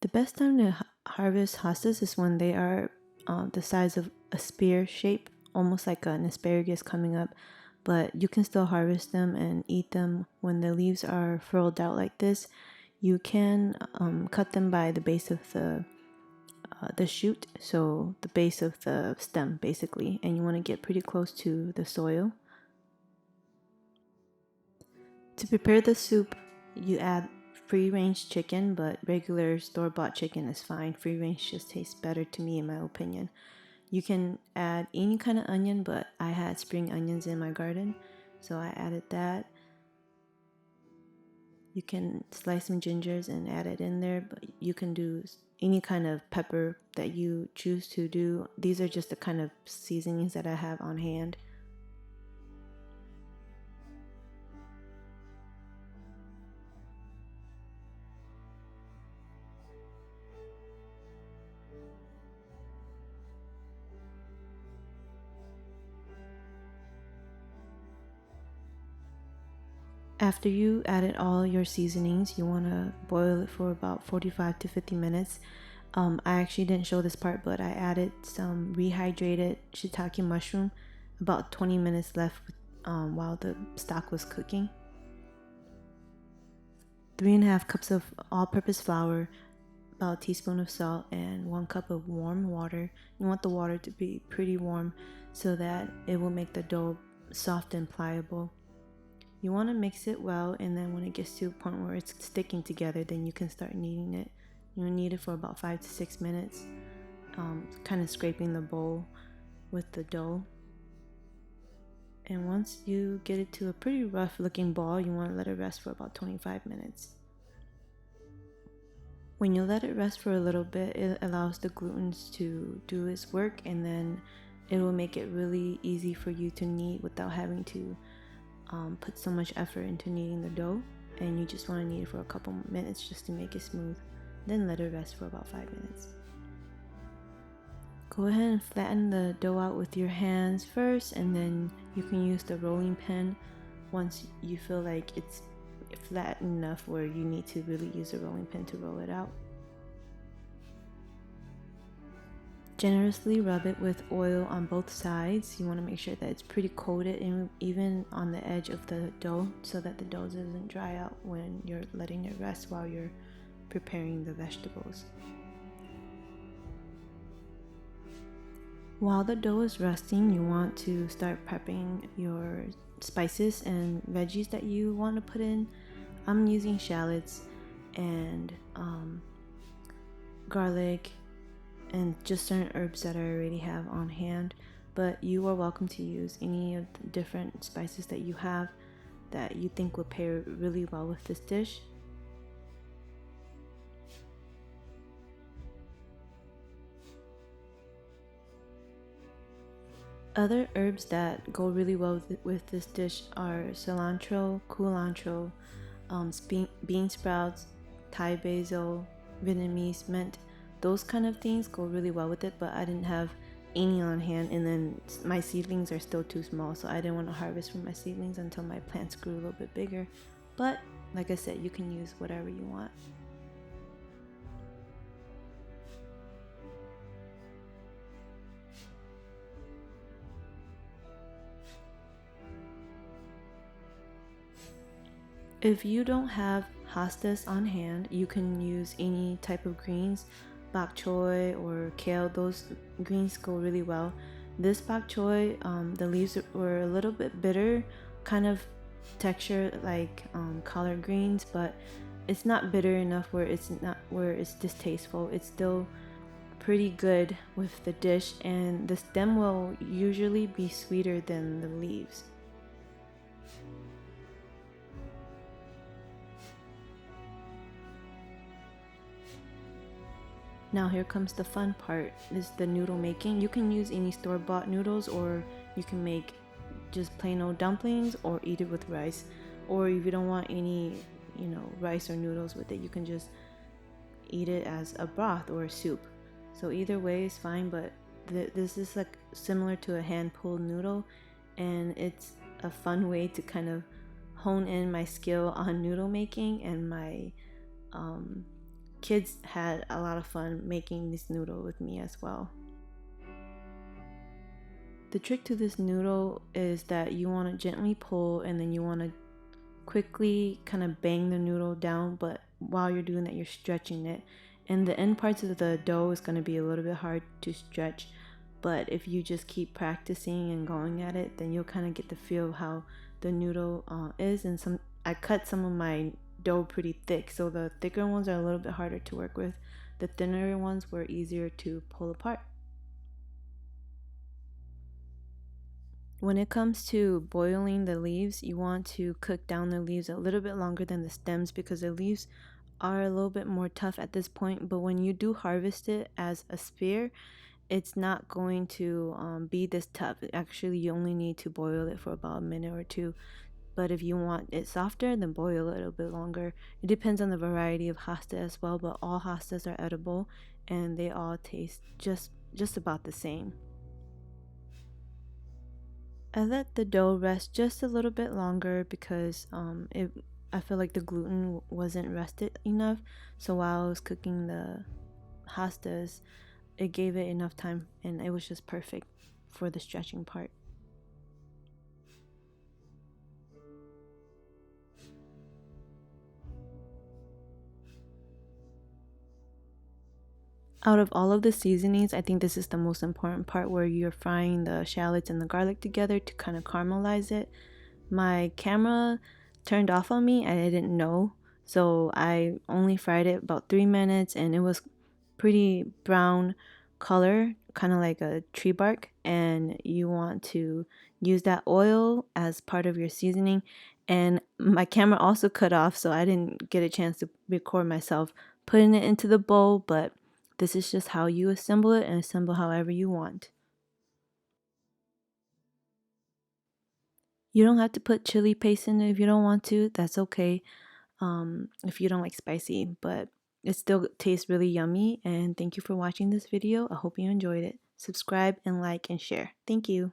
The best time to harvest hostas is when they are the size of a spear shape, almost like an asparagus coming up, but you can still harvest them and eat them when the leaves are furled out like this. You can cut them by the base of the shoot, so the base of the stem basically, and you want to get pretty close to the soil. To prepare the soup, you add free-range chicken, but regular store-bought chicken is fine. Free-range just tastes better to me in my opinion. You can add any kind of onion, but I had spring onions in my garden, so I added that. You can slice some gingers and add it in there, but you can do any kind of pepper that you choose to do. These are just the kind of seasonings that I have on hand. After you added all your seasonings, you want to boil it for about 45 to 50 minutes. I actually didn't show this part, but I added some rehydrated shiitake mushroom, about 20 minutes left while the stock was cooking. 3.5 cups of all-purpose flour, about a teaspoon of salt, and 1 cup of warm water. You want the water to be pretty warm so that it will make the dough soft and pliable. You want to mix it well, and then when it gets to a point where it's sticking together, then you can start kneading it. You knead it for about 5 to 6 minutes, kind of scraping the bowl with the dough. And once you get it to a pretty rough looking ball, you want to let it rest for about 25 minutes. When you let it rest for a little bit, it allows the gluten to do its work, and then it will make it really easy for you to knead without having to put so much effort into kneading the dough. And you just want to knead it for a couple minutes just to make it smooth, then let it rest for about 5 minutes. Go ahead and flatten the dough out with your hands first, and then you can use the rolling pin once you feel like it's flat enough where you need to really use the rolling pin to roll it out. Generously rub it with oil on both sides. You want to make sure that it's pretty coated and even on the edge of the dough so that the dough doesn't dry out when you're letting it rest while you're preparing the vegetables. While the dough is resting, you want to start prepping your spices and veggies that you want to put in. I'm using shallots and garlic and just certain herbs that I already have on hand, but you are welcome to use any of the different spices that you have that you think will pair really well with this dish. Other herbs that go really well with this dish are cilantro, culantro, bean sprouts, Thai basil, Vietnamese mint. Those kind of things go really well with it, but I didn't have any on hand, and then my seedlings are still too small, so I didn't want to harvest from my seedlings until my plants grew a little bit bigger. But like I said, you can use whatever you want. If you don't have hostas on hand, you can use any type of greens, bok choy or kale. Those greens go really well. This bok choy, the leaves were a little bit bitter, kind of texture like collard greens, but it's not bitter enough where it's distasteful. It's still pretty good with the dish, and the stem will usually be sweeter than the leaves. Now here comes the fun part, is the noodle making. You can use any store-bought noodles, or you can make just plain old dumplings or eat it with rice. Or if you don't want any, rice or noodles with it, you can just eat it as a broth or a soup. So either way is fine, but this is like similar to a hand-pulled noodle, and it's a fun way to kind of hone in my skill on noodle making and my kids had a lot of fun making this noodle with me as well. The trick to this noodle is that you want to gently pull, and then you want to quickly kind of bang the noodle down, but while you're doing that, you're stretching it. And the end parts of the dough is going to be a little bit hard to stretch, but if you just keep practicing and going at it, then you'll kind of get the feel of how the noodle is. And I cut some of my dough pretty thick, so the thicker ones are a little bit harder to work with. The thinner ones were easier to pull apart. When it comes to boiling the leaves, you want to cook down the leaves a little bit longer than the stems, because the leaves are a little bit more tough at this point. But when you do harvest it as a spear, it's not going to be this tough. Actually, you only need to boil it for about a minute or two. But if you want it softer, then boil it a little bit longer. It depends on the variety of hosta as well, but all hostas are edible and they all taste just about the same. I let the dough rest just a little bit longer because I feel like the gluten wasn't rested enough. So while I was cooking the hostas, it gave it enough time and it was just perfect for the stretching part. Out of all of the seasonings, I think this is the most important part, where you're frying the shallots and the garlic together to kind of caramelize it. My camera turned off on me and I didn't know, so I only fried it about 3 minutes and it was pretty brown color, kind of like a tree bark. And you want to use that oil as part of your seasoning. And my camera also cut off, so I didn't get a chance to record myself putting it into the bowl, but this is just how you assemble it, and assemble however you want. You don't have to put chili paste in it if you don't want to. That's okay. If you don't like spicy, but it still tastes really yummy. And thank you for watching this video. I hope you enjoyed it. Subscribe and like and share. Thank you.